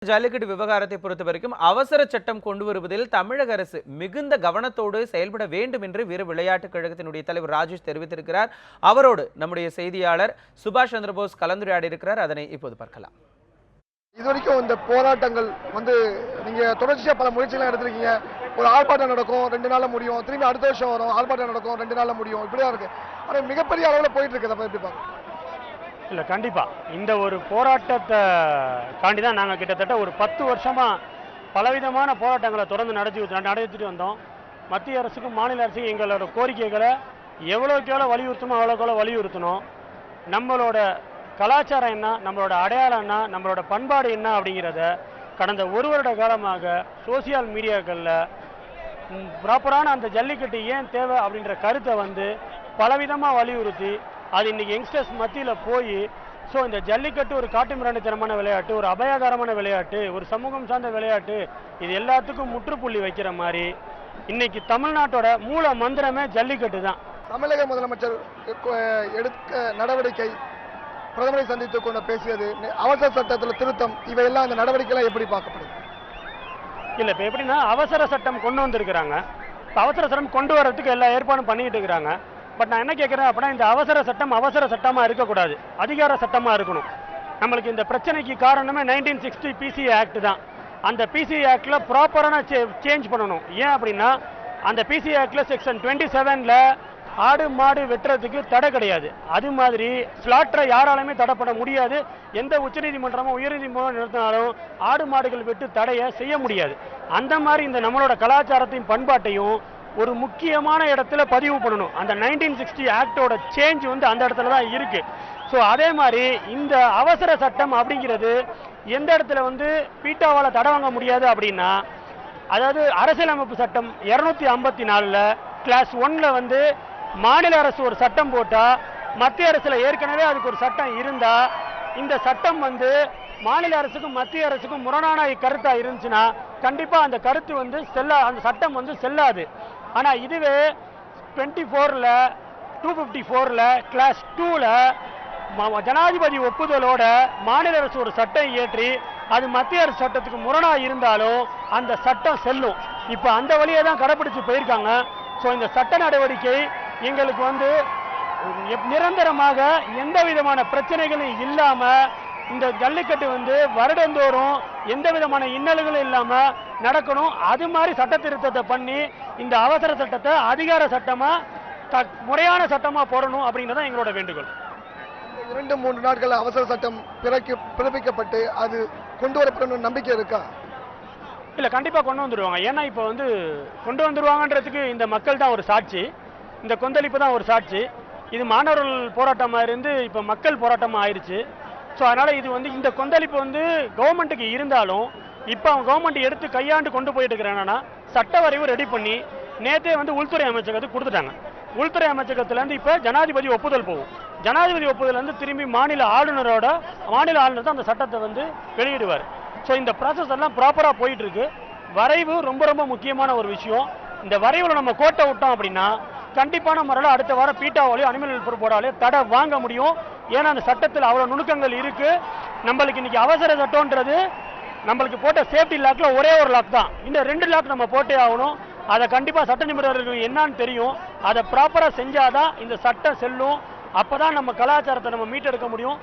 ஜல்லிக்கட்டு விவகாரத்தை பொறுத்தவரைக்கும் அவசர சட்டம் கொண்டு வருவதில் தமிழக அரசு மிகுந்த கவனத்தோடு செயல்பட வேண்டும் என்று வீர விளையாட்டுக் கழகத்தினுடைய தலைவர் ராஜேஷ் தெரிவித்திருக்கிறார். அவரோடு நம்முடைய செய்தியாளர் சுபாஷ் சந்திரபோஸ் கலந்துரையாடி இருக்கிறார். அதனை இப்போது பார்க்கலாம். இதுவரைக்கும் இந்த போராட்டங்கள் நீங்க தொடர்ச்சியா பல முயற்சிகள் எடுத்திருக்கீங்க. ஒரு ஆர்ப்பாட்டம் நடக்கும் 2 நாள்ல முடியும், திரும்பி அடுத்த வருஷம் வரும், ஆர்ப்பாட்டம் நடக்கும் 2 நாள்ல முடியும், இப்படிதான் இருக்கு. ஆனா மிகப்பெரிய அளவில் போயிட்டு இருக்கு. அப்ப எப்படி பாருங்க? இல்லை, கண்டிப்பாக இந்த ஒரு போராட்டத்தை காண்டி தான் நாங்கள் கிட்டத்தட்ட ஒரு 10 வருஷமாக பலவிதமான போராட்டங்களை தொடர்ந்து நடத்திட்டு வந்தோம். மத்திய அரசுக்கும் மாநில அரசுக்கும் எங்களோட கோரிக்கைகளை எவ்வளோக்கு எவ்வளோ வலியுறுத்தணும் அவ்வளோக்கு எவ்வளோ வலியுறுத்தணும். நம்மளோட கலாச்சாரம் என்ன, நம்மளோட அடையாளம் என்ன, நம்மளோட பண்பாடு என்ன அப்படிங்கிறத கடந்த 1 வருட காலமாக சோசியல் மீடியாக்களில் ப்ராப்பரான அந்த ஜல்லிக்கட்டு ஏன் தேவை அப்படின்ற கருத்தை பலவிதமாக வலியுறுத்தி அது இன்னைக்கு யங்ஸ்டர்ஸ் மத்தியில் போய் இந்த ஜல்லிக்கட்டு ஒரு காட்டு மிராண்டித்தனமான விளையாட்டு, ஒரு அபாயகரமான விளையாட்டு, ஒரு சமூகம் சார்ந்த விளையாட்டு, இது எல்லாத்துக்கும் முற்றுப்புள்ளி வைக்கிற மாதிரி இன்னைக்கு தமிழ்நாட்டோட மூல மந்திரமே ஜல்லிக்கட்டு தான். தமிழக முதலமைச்சர் எடுக்க நடவடிக்கை, பிரதமரை சந்தித்து கொண்டு பேசியது, அவசர சட்டத்தில் திருத்தம், இவையெல்லாம் இந்த நடவடிக்கைலாம் எப்படி பார்க்கப்படுது? இல்லை, இப்போ எப்படின்னா அவசர சட்டம் கொண்டு வந்திருக்கிறாங்க. அவசர சட்டம் கொண்டு வரதுக்கு எல்லா ஏற்பாடும் பண்ணிட்டு இருக்கிறாங்க. பட் நான் என்ன கேட்குறேன் அப்படின்னா, இந்த அவசர சட்டமாக இருக்கக்கூடாது, அதிகார சட்டமாக இருக்கணும். நம்மளுக்கு இந்த பிரச்சனைக்கு காரணமே 1960 பிசிஏ ஆக்ட் தான். அந்த பிசிஏ ஆக்டில் ப்ராப்பரான சேஞ்ச் பண்ணணும். ஏன் அப்படின்னா, அந்த பிசிஏ ஆக்டில் செக்ஷன் 27ல் ஆடு மாடு வெட்டுறதுக்கு தடை கிடையாது. அது மாதிரி ஸ்லாட்டரை யாராலுமே தடைப்பட முடியாது. எந்த உச்சநீதிமன்றமோ உயர்நீதிமன்றம் நிறுத்தினாலும் ஆடு மாடுகள் வெட்டு தடையை செய்ய முடியாது. அந்த மாதிரி இந்த நம்மளோட கலாச்சாரத்தையும் பண்பாட்டையும் ஒரு முக்கியமான இடத்துல பதிவு பண்ணணும். அந்த 1960 ஆக்டோட சேஞ்ச் அந்த இடத்துல தான் இருக்கு. ஸோ அதே மாதிரி இந்த அவசர சட்டம் அப்படிங்கிறது எந்த இடத்துல பீட்டாவால் தடை வாங்க முடியாது அப்படின்னா, அதாவது அரசியலமைப்பு சட்டம் 254ல் கிளாஸ் 1ல் மாநில அரசு ஒரு சட்டம் போட்டா, மத்திய அரசுல ஏற்கனவே அதுக்கு ஒரு சட்டம் இருந்தா, இந்த சட்டம் மாநில அரசுக்கும் மத்திய அரசுக்கும் முரணான கருத்தா இருந்துச்சுன்னா கண்டிப்பா அந்த கருத்து அந்த சட்டம் செல்லாது. ஆனா இதுவே 24ல் 254ல் கிளாஸ் 2ல ஜனாதிபதி ஒப்புதலோட மாநில அரசு ஒரு சட்டம் இயற்றி அது மத்திய அரசு சட்டத்துக்கு முரணா இருந்தாலும் அந்த சட்டம் செல்லும். இப்ப அந்த வழியை தான் கடைபிடிச்சு போயிருக்காங்க. ஸோ இந்த சட்ட நடவடிக்கை எங்களுக்கு நிரந்தரமாக எந்த விதமான பிரச்சனைகளும் இல்லாம இந்த ஜல்லிக்கட்டு வருடந்தோறும் எந்த விதமான இன்னல்களும் இல்லாம நடக்கணும். அது மாதிரி சட்ட திருத்தத்தை பண்ணி இந்த அவசர சட்டத்தை அதிகார சட்டமா முறையான சட்டமா போடணும் அப்படிங்கறத எங்களோட வேண்டுகோள். 2-3 நாட்கள் அவசர சட்டம் பிறப்பிக்கப்பட்டு அது கொண்டு வரப்படும் நம்பிக்கை இருக்கா? இல்ல, கண்டிப்பா கொண்டு வந்துருவாங்க. ஏன்னா இப்ப கொண்டு வந்துருவாங்கன்றதுக்கு இந்த மக்கள் தான் ஒரு சாட்சி, இந்த கொந்தளிப்பு தான் ஒரு சாட்சி. இது மாணவர்கள் போராட்டமா இருந்து இப்ப மக்கள் போராட்டமா ஆயிடுச்சு. ஸோ அதனால இது இந்த கொந்தளிப்பு கவர்மெண்ட்டுக்கு இருந்தாலும் இப்போ அவங்க கவர்மெண்ட் எடுத்து கையாண்டு கொண்டு போயிட்டு இருக்கிறாங்கன்னா, சட்ட வரைவு ரெடி பண்ணி நேற்றே உள்துறை அமைச்சகத்துக்கு கொடுத்துட்டாங்க. உள்துறை அமைச்சகத்திலேருந்து இப்போ ஜனாதிபதி ஒப்புதல் போகும். ஜனாதிபதி ஒப்புதல் திரும்பி மாநில ஆளுநர் தான் அந்த சட்டத்தை வெளியிடுவார். ஸோ இந்த ப்ராசஸ் எல்லாம் ப்ராப்பராக போயிட்டு இருக்கு. வரைவு ரொம்ப ரொம்ப முக்கியமான ஒரு விஷயம். இந்த வரைவில் நம்ம கோட்டை விட்டோம் அப்படின்னா கண்டிப்பான முறையில் அடுத்த வாரம் பீட்டாவாலேயோ அனிமல் வெல்ஃபேர் போர்டாலேயோ தடை வாங்க முடியும். ஏன்னா அந்த சட்டத்தில் அவ்வளோ நுணுக்கங்கள் இருக்கு. நம்மளுக்கு இன்னைக்கு அவசர சட்டம்ன்றது நம்மளுக்கு போட்ட சேஃப்டி லாக்ல ஒரே ஒரு லாக் தான். இன்னும் 2 லாக் நம்ம போட்டே ஆகணும். அதை கண்டிப்பாக சட்ட நிபுணர்களுக்கு என்னன்னு தெரியும். அதை ப்ராப்பராக செஞ்சாதான் இந்த சட்டம் செல்லும். அப்பதான் நம்ம கலாச்சாரத்தை நம்ம மீட்டெடுக்க முடியும்.